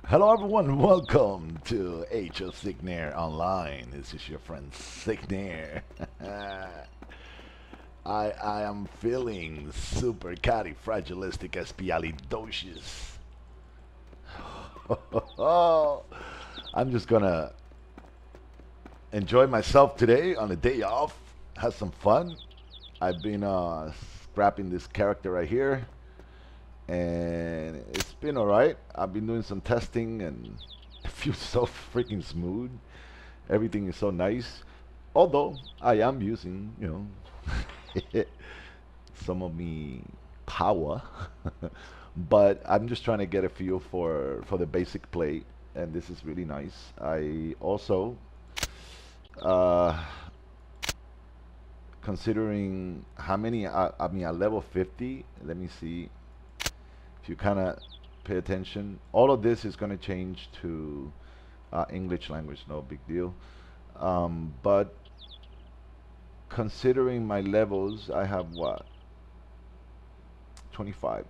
Hello everyone, welcome to Age of Cignare Online. This is your friend Cignare. I am feeling super fragilistic espialidocious. I'm just gonna enjoy myself today on a day off, have some fun. I've been scrapping this character right here, and it's been alright. I've been doing some testing and it feels so freaking smooth. Everything is so nice. Although I am using, some of me power, but I'm just trying to get a feel for the basic play, and this is really nice. I also, uh, considering how many, I mean, at level 50. Let me see if you kind of pay attention. All of this is going to change to English language, no big deal. But considering my levels, I have what? 25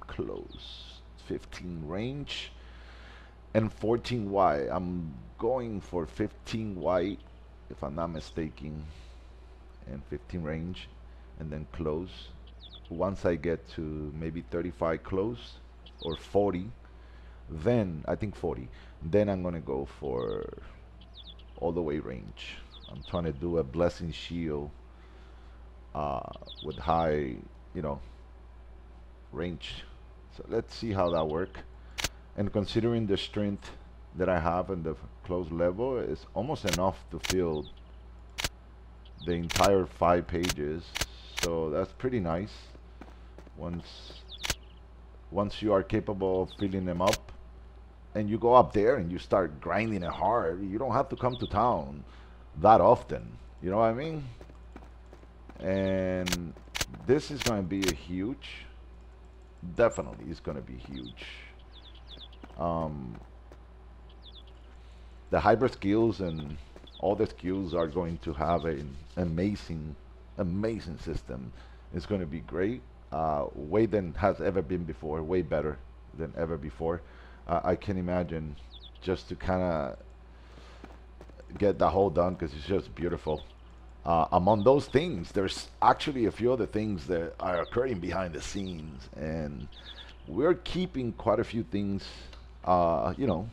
close, 15 range, and 14 white. I'm going for 15 white, if I'm not mistaken, and 15 range, and then close. Once I get to maybe 35 close or 40, then I think 40, then I'm gonna go for all the way range. I'm trying to do a blessing shield uh, with high, you know, range. So let's see how that work. And considering the strength that I have in the close level, it's almost enough to fill the entire 5 pages. So that's pretty nice. Once once you are capable of filling them up, and you go up there and you start grinding it hard, you don't have to come to town that often. You know what I mean? And this is going to be a huge, definitely it's going to be huge. Um, the hybrid skills and all the skills are going to have an amazing, amazing system. It's going to be great, way than has ever been before, way better than ever before. I can imagine just to kind of get the whole done because it's just beautiful. Among those things, there's actually a few other things that are occurring behind the scenes, and we're keeping quite a few things, you know,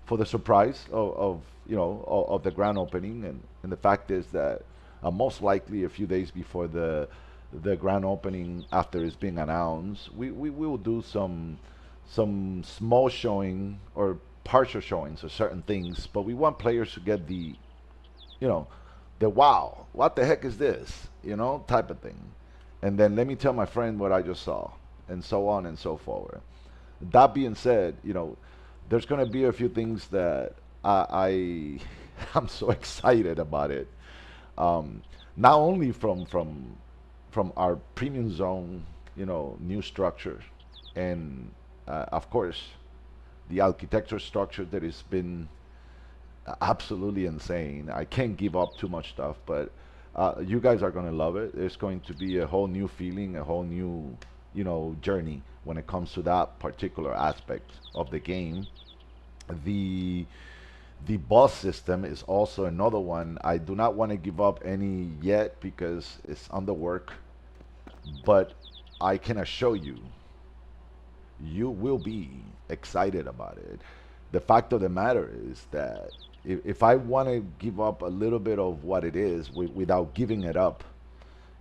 for the surprise of of the grand opening. And the fact is that most likely a few days before the grand opening, after it's being announced, we will do some small showing or partial showings of certain things, but we want players to get you know, the wow, what the heck is this, type of thing. And then let me tell my friend what I just saw, and so on and so forward. That being said, there's going to be a few things that I'm so excited about it. Not only from our premium zone, new structure, and of course the architecture structure that has been absolutely insane. I can't give up too much stuff, but you guys are going to love it. There's going to be a whole new feeling, a whole new, journey when it comes to that particular aspect of the game. The the boss system is also another one. I do not want to give up any yet because it's under work, but I can assure you, you will be excited about it. The fact of the matter is that if I want to give up a little bit of what it is without giving it up,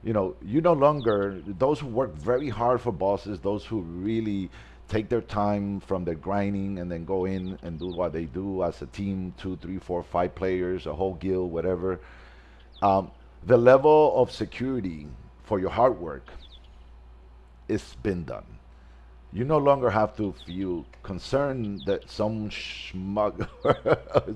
you no longer, those who work very hard for bosses, those who really take their time from their grinding and then go in and do what they do as a team, two, three, four, 5 players, a whole guild, whatever. Um, the level of security for your hard work is been done. You no longer have to feel concerned that some schmuck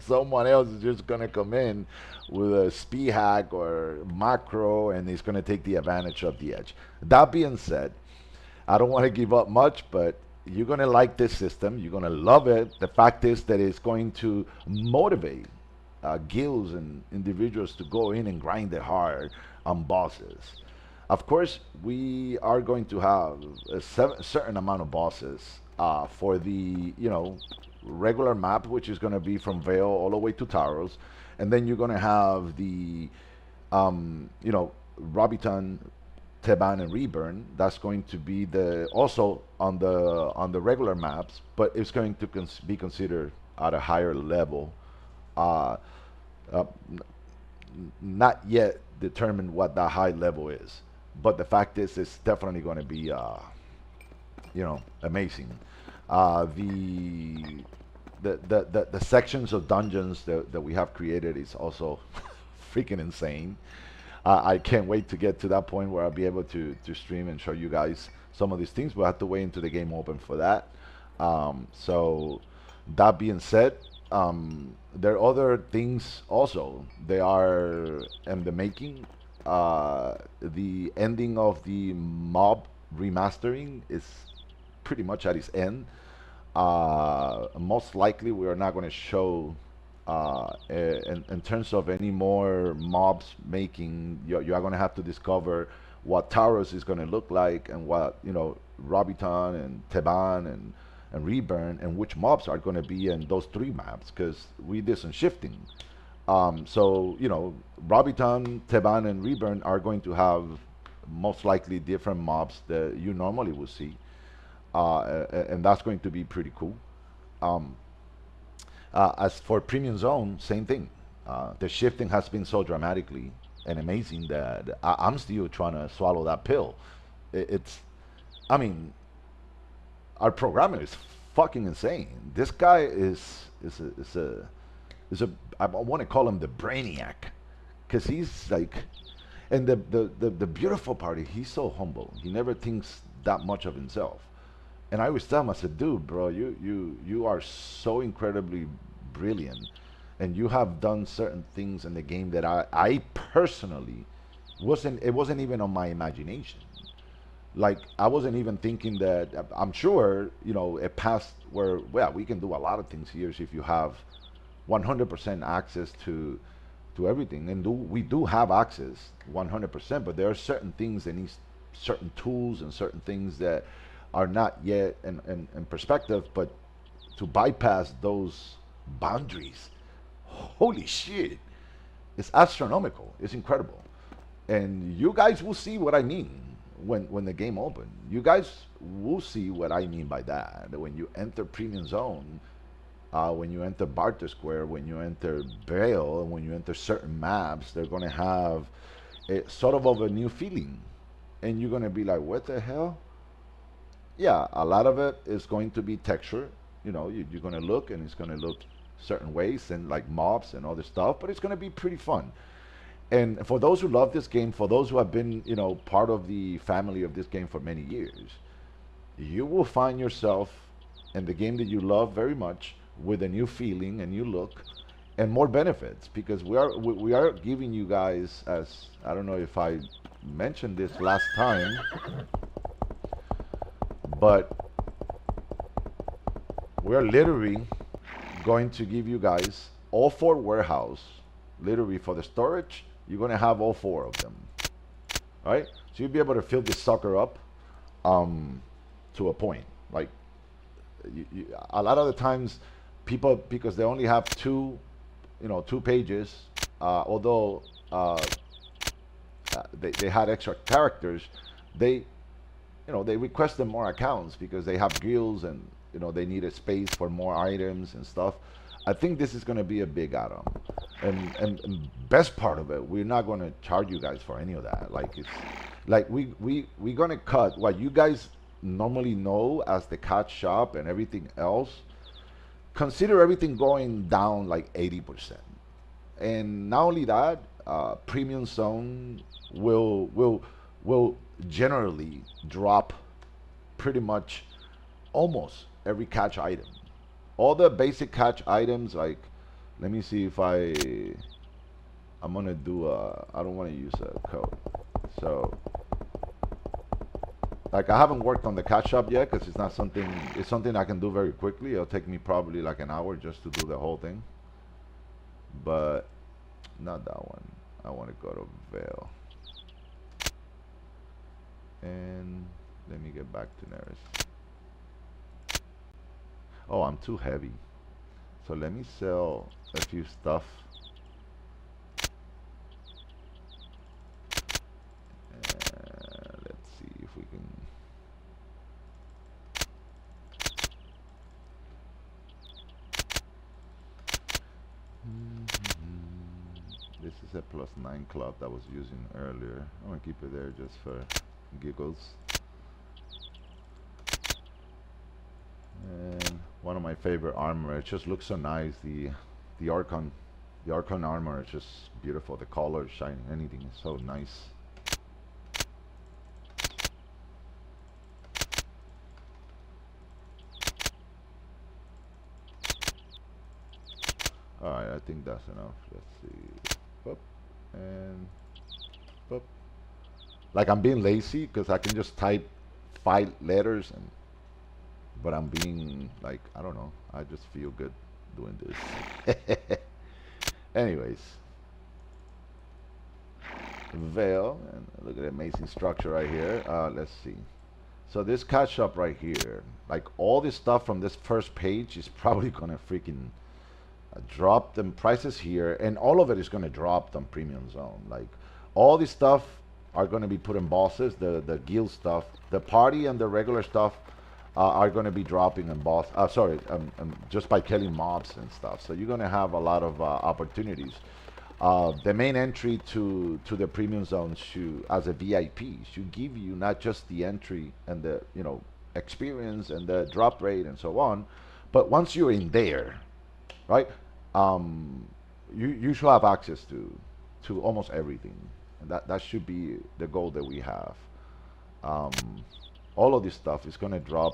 someone else is just gonna come in with a speed hack or macro and he's gonna take the advantage of the edge. That being said, I don't want to give up much, but you're gonna like this system. You're gonna love it. The fact is that it's going to motivate guilds and individuals to go in and grind it hard on bosses. Of course, we are going to have a certain amount of bosses for the regular map, which is going to be from Vale all the way to Taros, and then you're going to have the you know, Robiton, Teban, and Reburn. That's going to be the also on the regular maps, but it's going to be considered at a higher level. Uh, uh, Not yet determined what that high level is, but the fact is, it's definitely going to be you know, amazing. Uh, the the sections of dungeons that we have created is also freaking insane. I can't wait to get to that point where I'll be able to stream and show you guys some of these things. We'll have to wait until the game open for that. So that being said, there are other things also. They are in the making. The ending of the mob remastering is pretty much at its end. Most likely, we are not going to show in terms of any more mobs making. You are going to have to discover what Taurus is going to look like, and what, you know, Robiton and Teban and Reburn, and which mobs are going to be in those three maps, because we did some shifting. So, you know, Robiton, Teban, and Reburn are going to have most likely different mobs that you normally would see, and that's going to be pretty cool. Um, as for Premium Zone, same thing. The shifting has been so dramatically and amazing that I'm still trying to swallow that pill. It's, I mean, our programmer is fucking insane. This guy is a I want to call him the brainiac, because he's like, and the beautiful part is he's so humble. He never thinks that much of himself. And I always tell him, I said, dude, bro, you are so incredibly brilliant, and you have done certain things in the game that I personally wasn't. It wasn't even on my imagination. Like, I wasn't even thinking that. I'm sure, you know, a past where, well, we can do a lot of things here if you have 100% access to everything, and we do have access 100%, but there are certain things that need certain tools and certain things that are not yet in perspective, but to bypass those boundaries, holy shit, it's astronomical. It's incredible. And you guys will see what I mean when the game opens. You guys will see what I mean by that. When you enter Premium Zone, when you enter Barter Square, when you enter Braille, and when you enter certain maps, they're going to have a sort of a new feeling. And you're going to be like, what the hell? Yeah, a lot of it is going to be texture. You know, you're going to look, and it's going to look certain ways, and like mobs and other stuff, but it's going to be pretty fun. And for those who love this game, for those who have been, you know, part of the family of this game for many years, you will find yourself in the game that you love very much, with a new feeling, a new look, and more benefits, because we are giving you guys, as I don't know if I mentioned this last time, but we're literally going to give you guys all four warehouse. Literally, for the storage, you're going to have all four of them. All right, so you'll be able to fill this sucker up to a point. Like, a lot of the times, people, because they only have two, you know, two pages, although they had extra characters, they, you know, they requested more accounts because they have guilds, and, you know, they need a space for more items and stuff. I think this is going to be a big add-on, and best part of it, we're not going to charge you guys for any of that. Like, it's like we're going to cut what you guys normally know as the cat shop and everything else. Consider everything going down like 80%. And not only that, Premium Zone will generally drop pretty much almost every catch item. All the basic catch items, like, let me see if I'm gonna do I don't want to use a code. So, like, I haven't worked on the catch shop yet, because it's not something, it's something I can do very quickly. It'll take me probably like an hour just to do the whole thing. But not that one. I want to go to Veil. And let me get back to Neris. Oh, I'm too heavy. So let me sell a few stuff. Let's see if we can. This is a +9 club that I was using earlier. I'm gonna keep it there just for giggles. And one of my favorite armor. It just looks so nice. The Archon, the Archon armor is just beautiful. The color, shiny, anything is so nice. All right, I think that's enough. Let's see. Boop, and boop. Like I'm being lazy because I can just type 5 letters, and but I'm being like, I don't know. I just feel good doing this. Anyways, veil, and look at the amazing structure right here. Let's see. So this catch up right here, like all this stuff from this first page is probably gonna freaking drop them prices here, and all of it is gonna drop them premium zone. Like all this stuff are gonna be put in bosses. The guild stuff, the party and the regular stuff are going to be dropping in boss. Just by killing mobs and stuff. So you're going to have a lot of opportunities. The main entry to the premium zone should, as a VIP, should give you not just the entry and the experience and the drop rate and so on, but once you're in there, right? You should have access to almost everything, and that should be the goal that we have. Um, all of this stuff is going to drop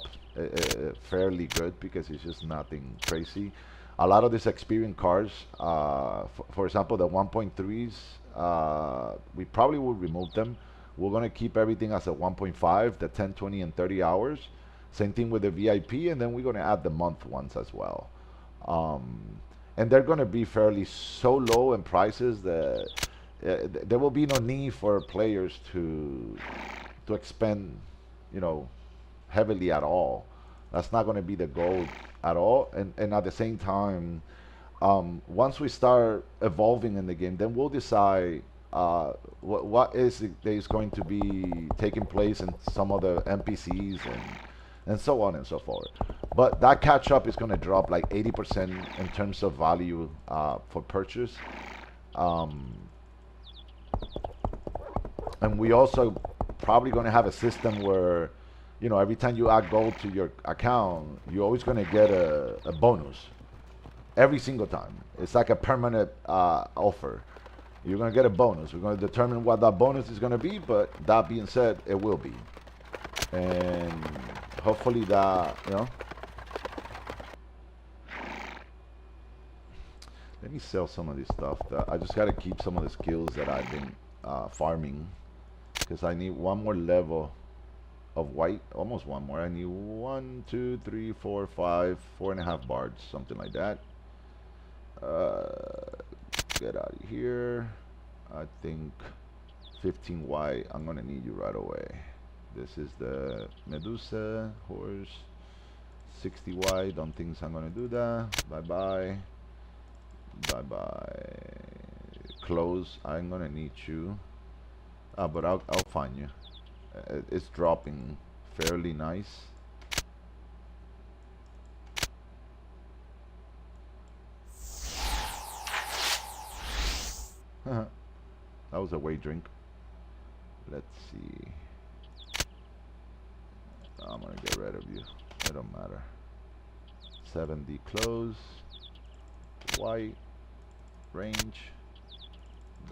fairly good because it's just nothing crazy. A lot of these experience cards, for example, the 1.3s, we probably will remove them. We're going to keep everything as a 1.5, the 10, 20, and 30 hours. Same thing with the VIP, and then we're going to add the month ones as well. Um, and they're going to be fairly so low in prices that there will be no need for players to expend, you know, heavily at all. That's not going to be the goal at all. And at the same time, once we start evolving in the game, then we'll decide what is it that is going to be taking place in some of the NPCs and so on and so forth. But that catch up is going to drop like 80% in terms of value for purchase. Um, and we also probably going to have a system where, every time you add gold to your account, you're always going to get a bonus every single time. It's like a permanent offer. You're going to get a bonus. We're going to determine what that bonus is going to be, but that being said, it will be. And hopefully that, let me sell some of this stuff. I just got to keep some of the skills that I've been farming, because I need one more level of white, almost one more. I need 1, 2, 3, 4, 5, 4.5 bards, something like that. Get out of here. I think 15 white. I'm gonna need you right away. This is the Medusa horse. 60 white. Don't think I'm gonna do that. Bye bye. Bye bye. Close. I'm gonna need you. But I'll find you. It's dropping fairly nice. That was a weight drink. Let's see. I'm gonna get rid of you. It don't matter. 70 close. White. Range.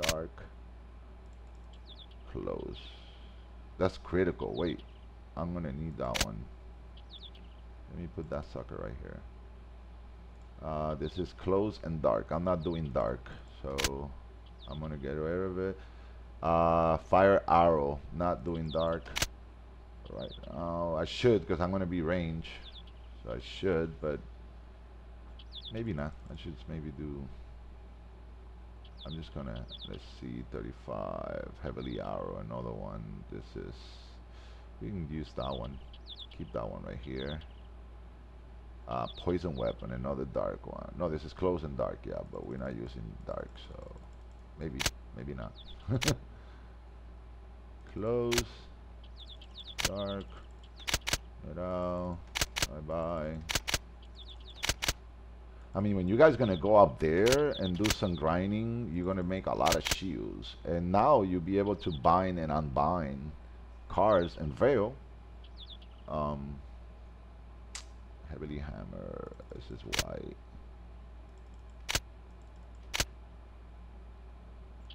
Dark. Close. That's critical. Wait, I'm gonna need that one. Let me put that sucker right here. This is close and dark. I'm not doing dark, so I'm gonna get rid of it. Fire arrow, not doing dark. Right now, I should, because I'm gonna be range, so I should, but maybe not. I should maybe do. I'm just gonna, let's see, 35 heavily arrow, another one. This is, we can use that one. Keep that one right here. Poison weapon, another dark one. No, this is close and dark, yeah, but we're not using dark, so maybe, maybe not. Close, dark, it out, bye bye. I mean, when you guys gonna go up there and do some grinding, you're gonna make a lot of shields, and now you'll be able to bind and unbind cards and veil. Um, heavily hammer. This is white.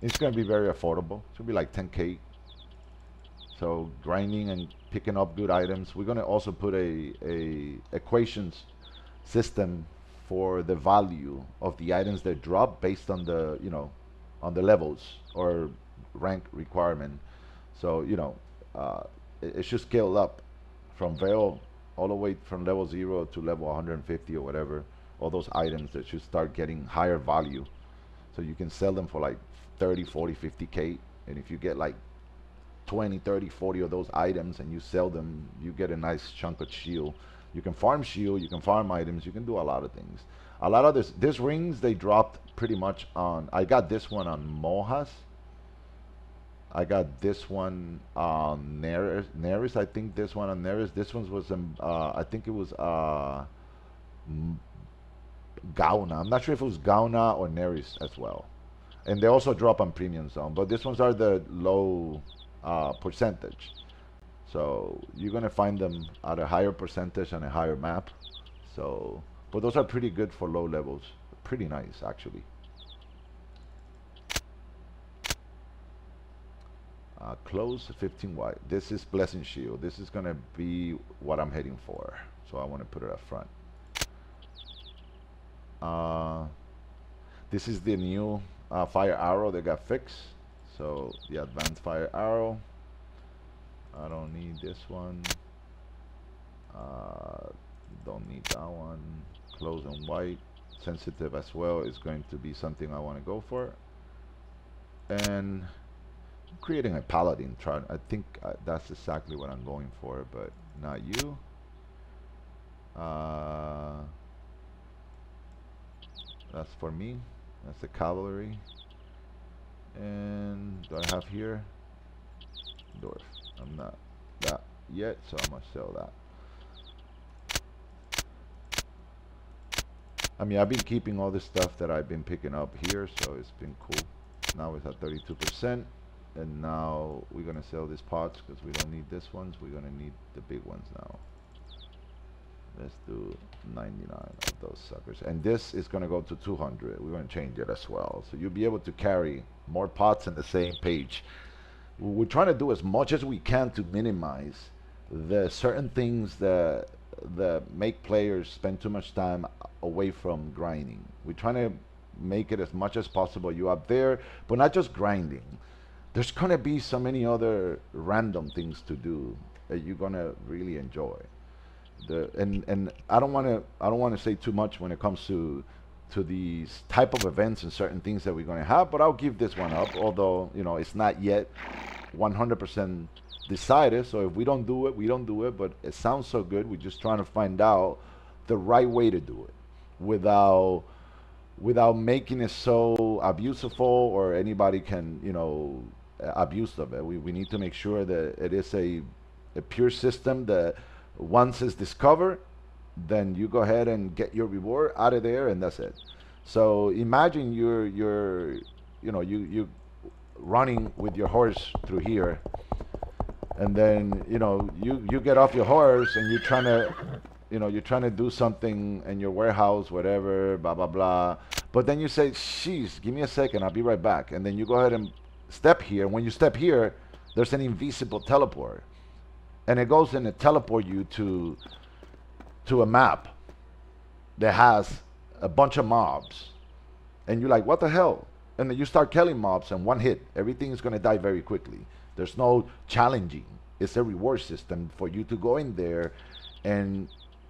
It's gonna be very affordable. It's gonna be like 10K. So grinding and picking up good items. We're gonna also put a equations system for the value of the items that drop based on the on the levels or rank requirement. So it should scale up from Veil all the way from level 0 to level 150 or whatever. All those items that should start getting higher value. So you can sell them for like 30, 40, 50K. And if you get like 20, 30, 40 of those items and you sell them, you get a nice chunk of shield. You can farm shield, you can farm items, you can do a lot of things. A lot of this rings they dropped pretty much on. I got this one on Mohas. I got this one on Neris. I think this one on Neris. This one was I think it was Gauna. I'm not sure if it was Gauna or Neris as well. And they also drop on Premium Zone, but these ones are the low percentage. So you're gonna find them at a higher percentage and a higher map. So, but those are pretty good for low levels. Pretty nice actually. Close 15 white. This is Blessing Shield. This is gonna be what I'm heading for. So I want to put it up front. This is the new fire arrow that got fixed. So the advanced fire arrow. I don't need this one. Don't need that one. Close and white. Sensitive as well is going to be something I want to go for. And creating a paladin chart. I think that's exactly what I'm going for, but not you. That's for me. That's the cavalry. And do I have here? Dwarf. I'm not that yet, so I'm gonna sell that. I mean, I've been keeping all this stuff that I've been picking up here, so it's been cool. Now it's at 32%. And now we're gonna sell these pots because we don't need this ones. We're gonna need the big ones now. Let's do 99 of those suckers. And this is gonna go to 200. We're gonna change it as well. So you'll be able to carry more pots in the same page. We're trying to do as much as we can to minimize the certain things that make players spend too much time away from grinding. We're trying to make it as much as possible. You up there, but not just grinding. There's gonna be so many other random things to do that you're gonna really enjoy. And I don't wanna say too much when it comes to these type of events and certain things that we're gonna have, but I'll give this one up, although it's not yet 100% decided. So if we don't do it, we don't do it. But it sounds so good. We're just trying to find out the right way to do it without making it so abuseful or anybody can abuse of it. We need to make sure that it is a pure system that once it's discovered, then you go ahead and get your reward out of there, and that's it. So imagine you're running with your horse through here, and then you get off your horse and you're trying to do something in your warehouse, whatever, blah blah blah. But then you say, "Sheesh, give me a second, I'll be right back." And then you go ahead and step here. When you step here, there's an invisible teleport, and it goes and it teleport you to a map that has a bunch of mobs, and you're like, "What the hell?" And then you start killing mobs, and one hit, everything is gonna die very quickly. There's no challenging. It's a reward system for you to go in there and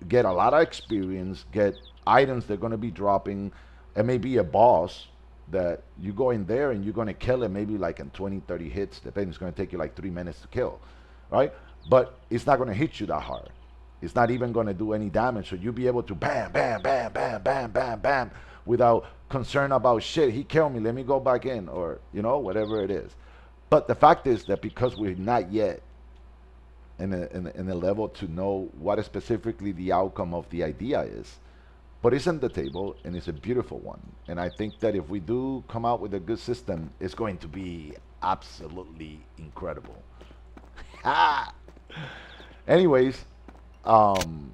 get a lot of experience, get items that are gonna be dropping. It may be a boss that you go in there and you're gonna kill it maybe like in 20, 30 hits, depending. It's gonna take you like 3 minutes to kill, right? But it's not gonna hit you that hard. It's not even going to do any damage. So you'll be able to bam, bam, bam, bam, bam, bam, bam, without concern about shit. He killed me. Let me go back in, or whatever it is. But the fact is that because we're not yet in a level to know what is specifically the outcome of the idea is, but it's on the table and it's a beautiful one. And I think that if we do come out with a good system, it's going to be absolutely incredible. Anyways, I'm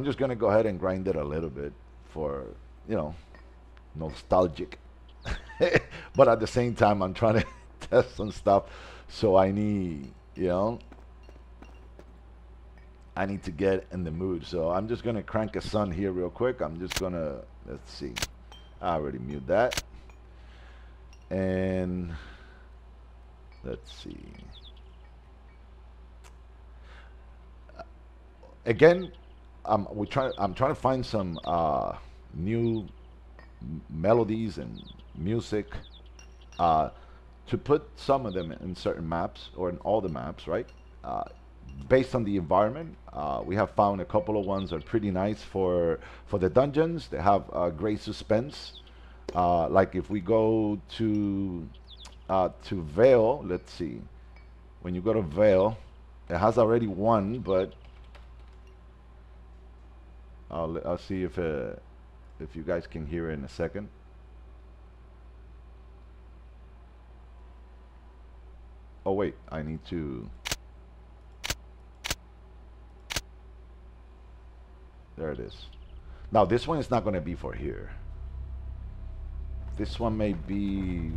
just gonna go ahead and grind it a little bit for nostalgic, but at the same time I'm trying to test some stuff, so I need to get in the mood. So I'm just gonna crank a sun here real quick. I'm just gonna, let's see, I already mute that, and let's see. Again, I'm trying to find some new melodies and music to put some of them in certain maps, or in all the maps, right? Based on the environment, we have found a couple of ones that are pretty nice for the dungeons. They have great suspense. Like if we go to Vale, let's see. When you go to Vale, it has already one, but I'll see if you guys can hear it in a second. Oh wait, I need to. There it is. Now this one is not going to be for here. This one may be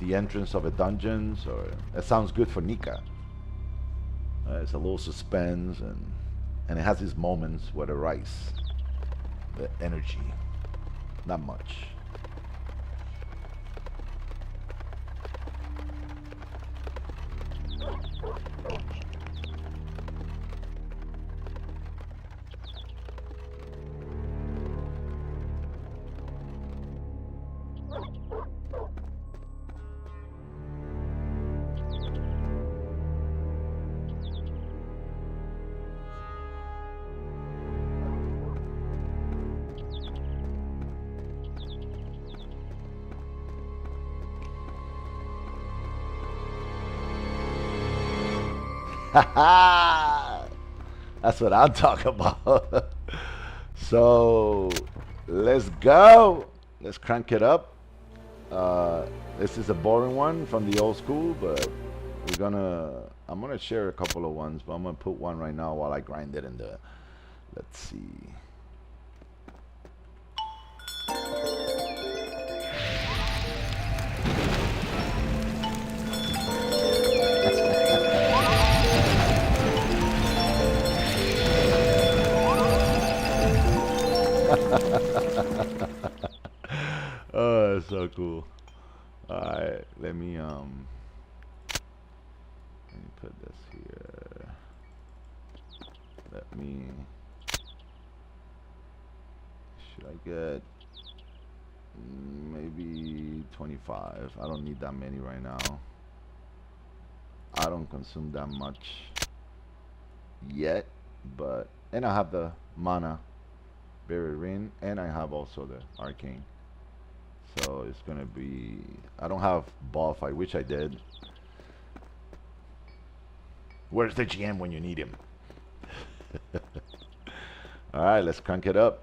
the entrance of a dungeons, or it sounds good for Nika. It's a little suspense, and it has these moments where the rice, the energy, not much. That's what I'm talking about. So let's go. Let's crank it up. This is a boring one from the old school, but I'm gonna share a couple of ones, but I'm gonna put one right now while I grind it in the. Let's see. Oh, that's so cool. Alright, let me put this here. Should I get maybe 25? I don't need that many right now. I don't consume that much yet, and I have the mana Berry Ring, and I have also the Arcane. So it's gonna be, I don't have buff, I wish I did. Where's the GM when you need him? Alright, let's crank it up.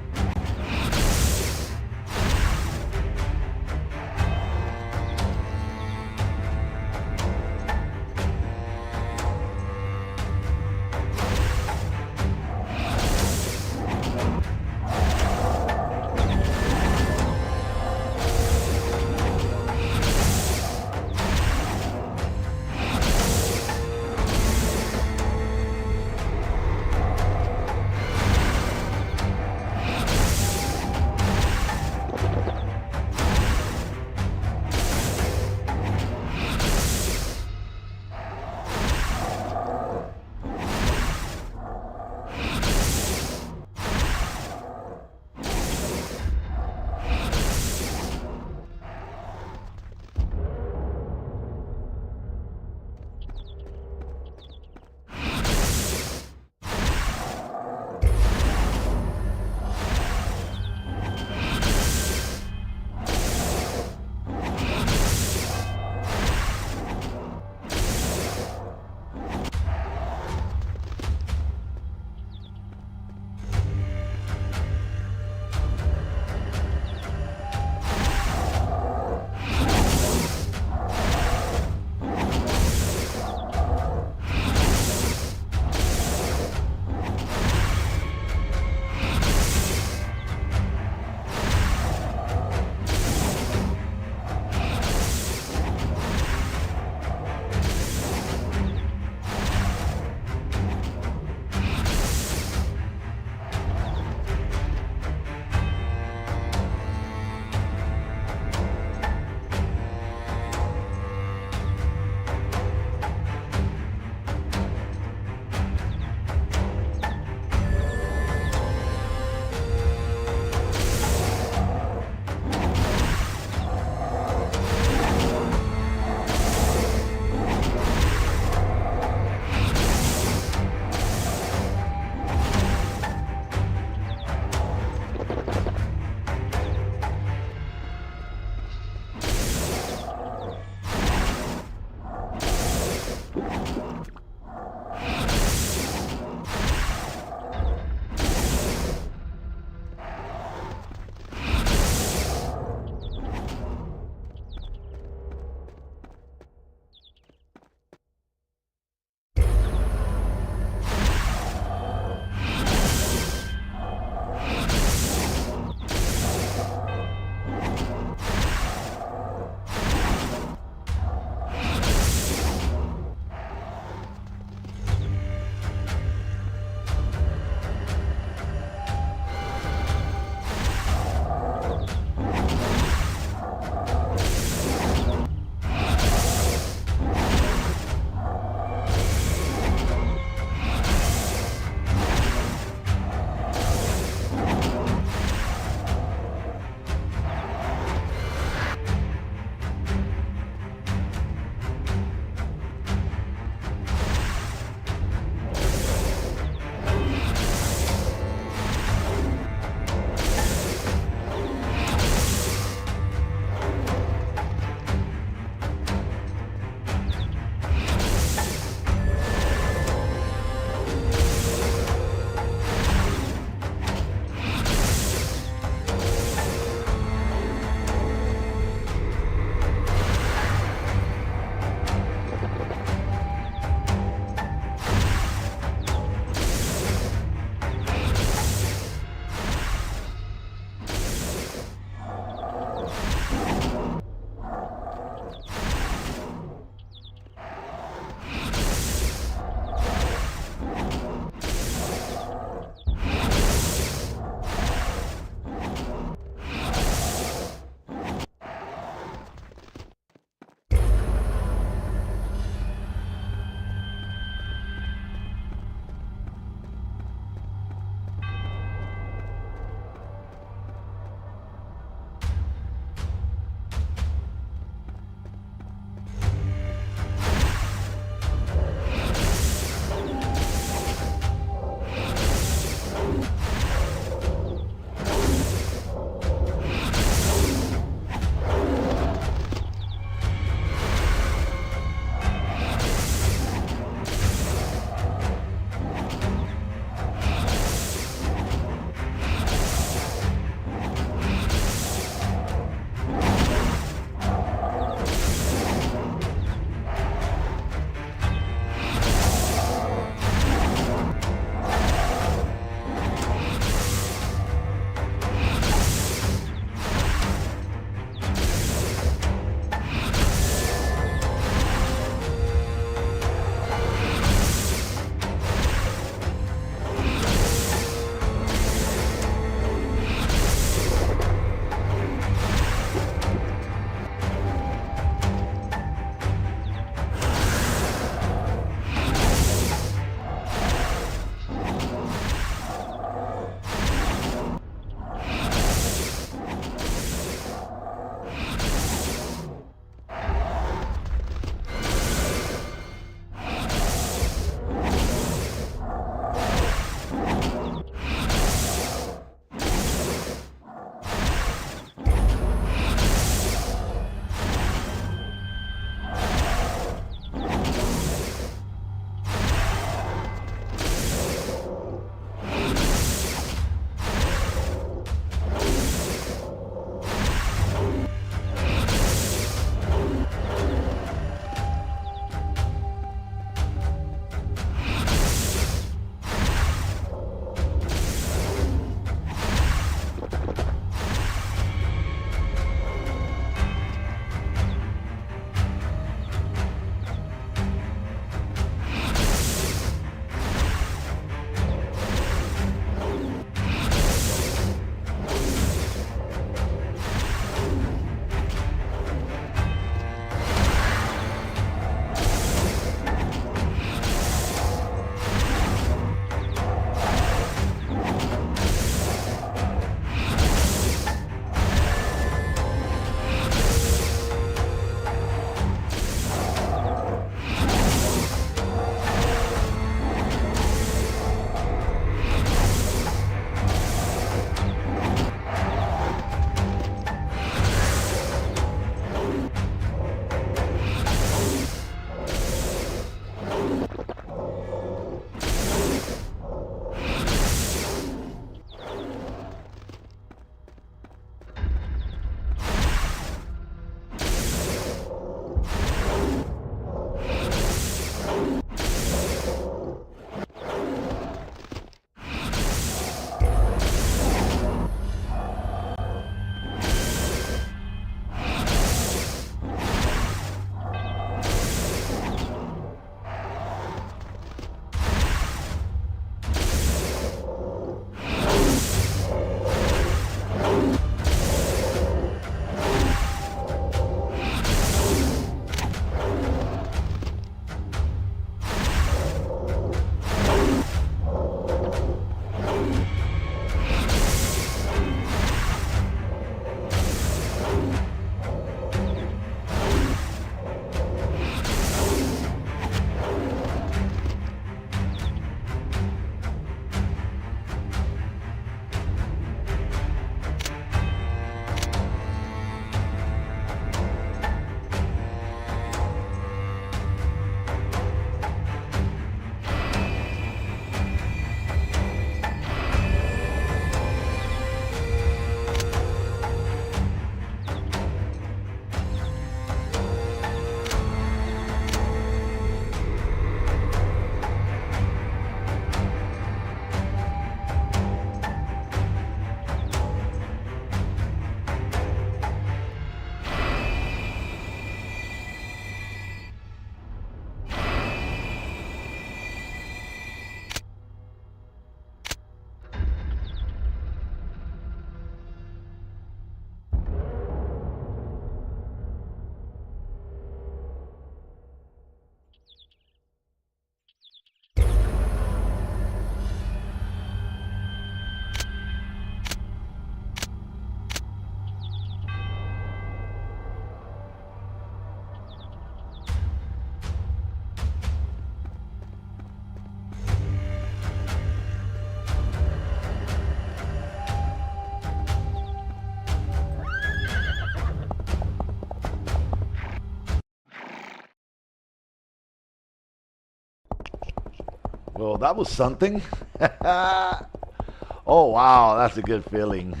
Well, that was something. Oh wow, that's a good feeling.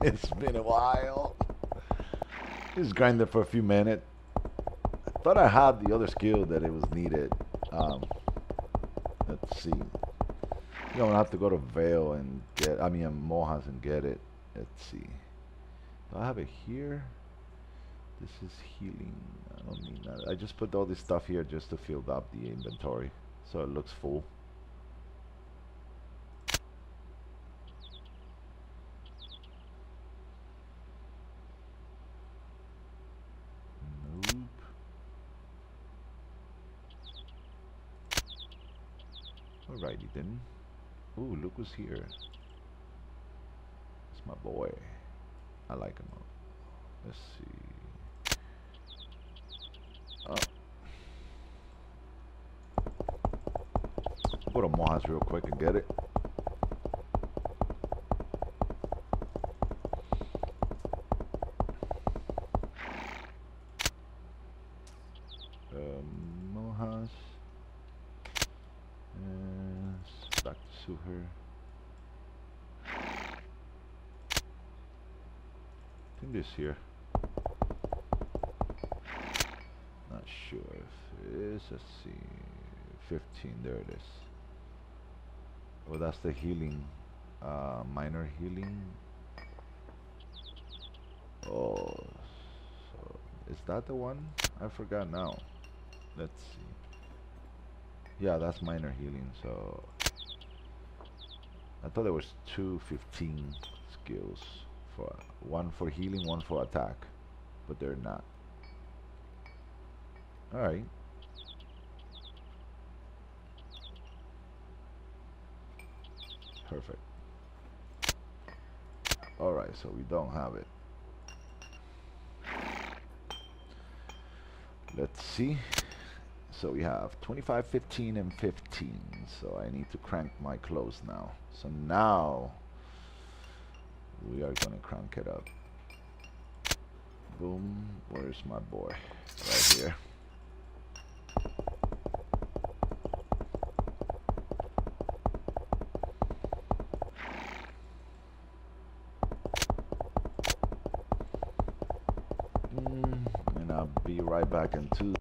It's been a while. Just grinded for a few minutes. Thought I had the other skill that it was needed. Um, let's see. You don't have to go to Vale and get. I mean, Mohas and get it. Let's see. Do I have it here? This is healing. I don't need that. I just put all this stuff here just to fill up the inventory, so it looks full. Nope. Alrighty then. Ooh, look who's here. It's my boy. I like him. Let's see. Oh. Go to Mohas real quick and get it. Mohas. Back to Suher. I think this here. Not sure if it is. Let's see. 15. There it is. Oh, that's the healing. Minor healing. Oh, so is that the one? I forgot now. Let's see. Yeah, that's minor healing. So I thought there was 215 skills, for one for healing, one for attack, but they're not. All right. Perfect. All right, so we don't have it. Let's see. So we have 25, 15, and 15. So I need to crank my close now. So now we are gonna crank it up. Boom. Where's my boy? Right here. And I'll be right back in 2.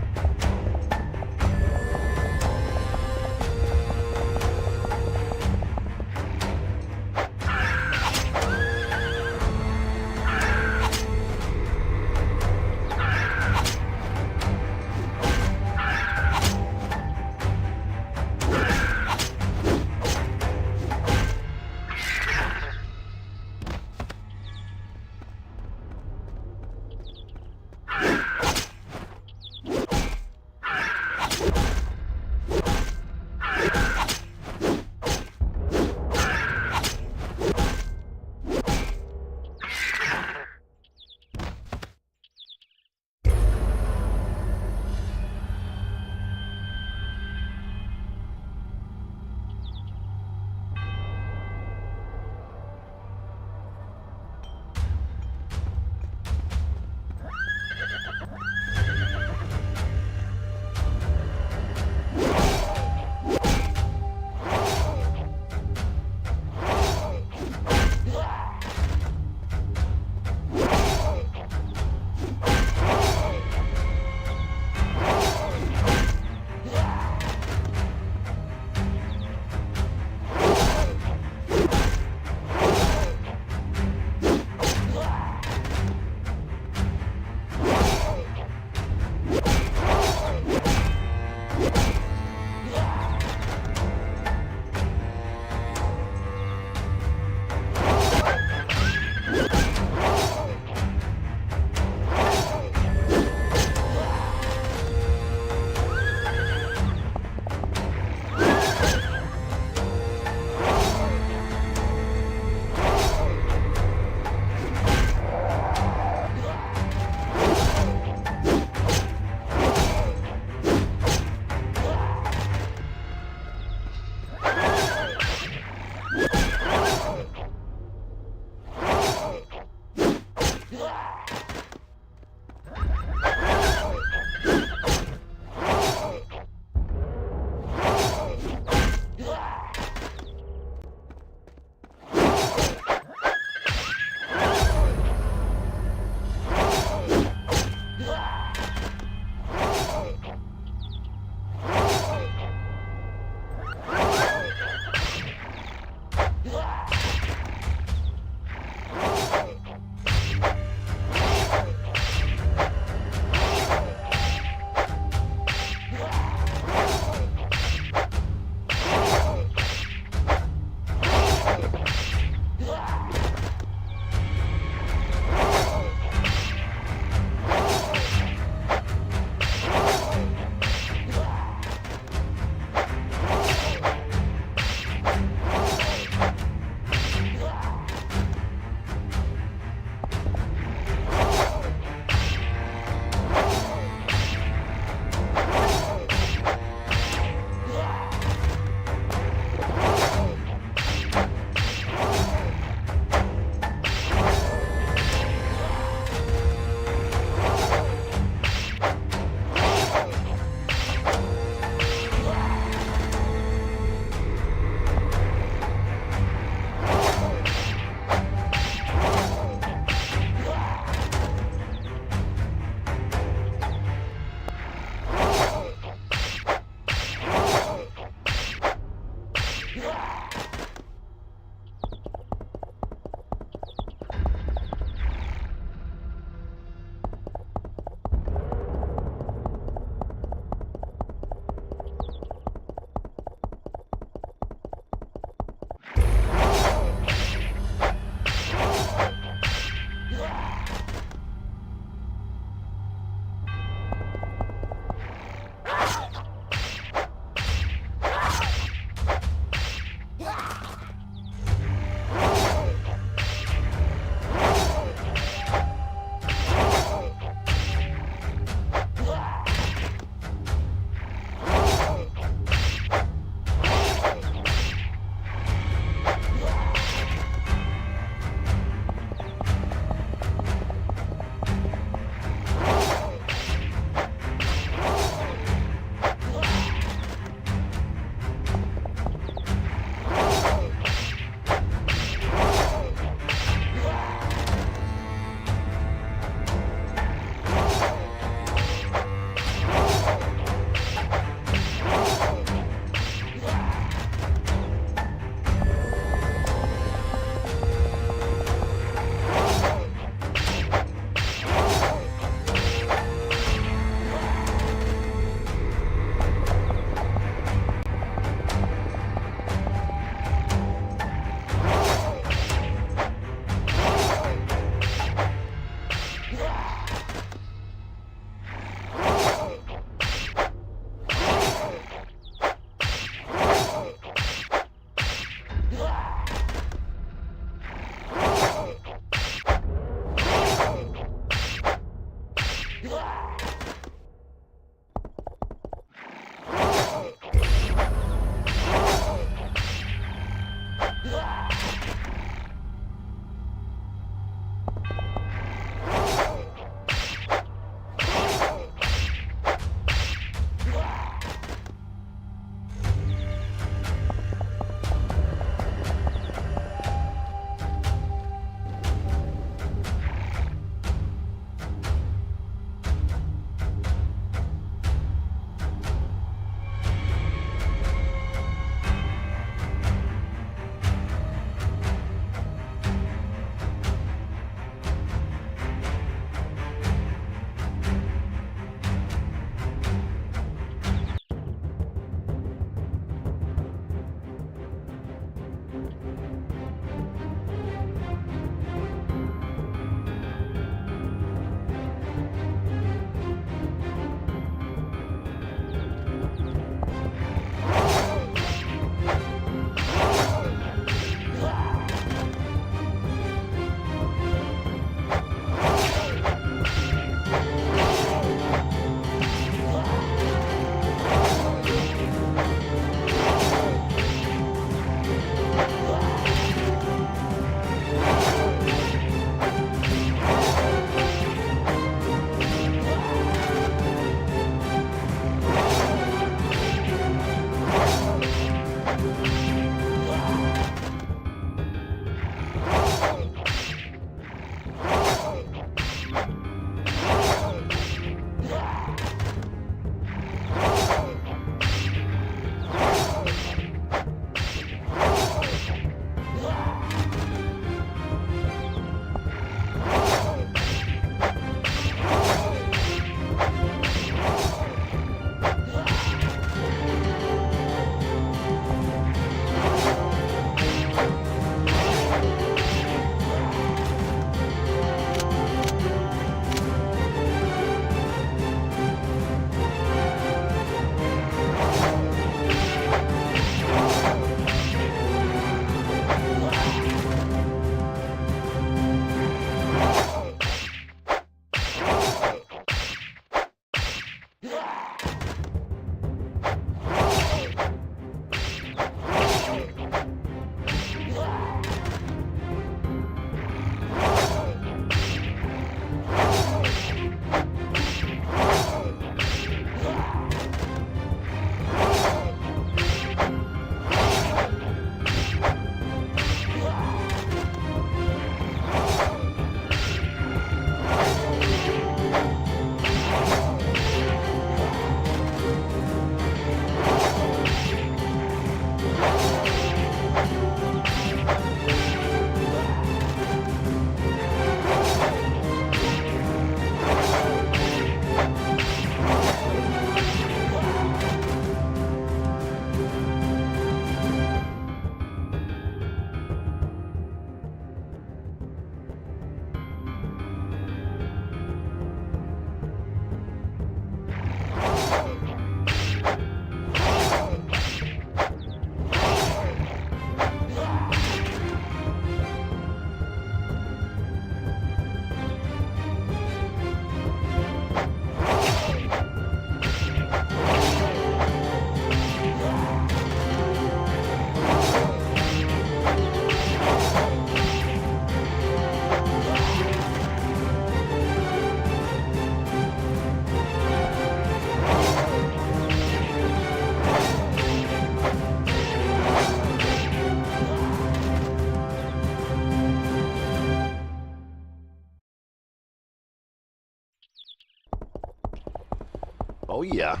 Oh yeah.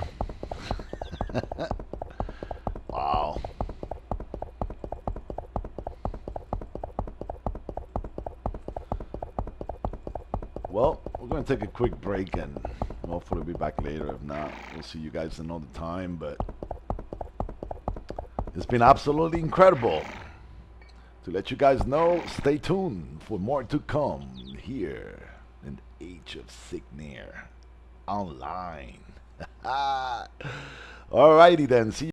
Wow. Well, we're going to take a quick break and hopefully we'll be back later. If not, we'll see you guys another time. But it's been absolutely incredible. To let you guys know, stay tuned for more to come here in the Age of Cignare Online. Alrighty then, see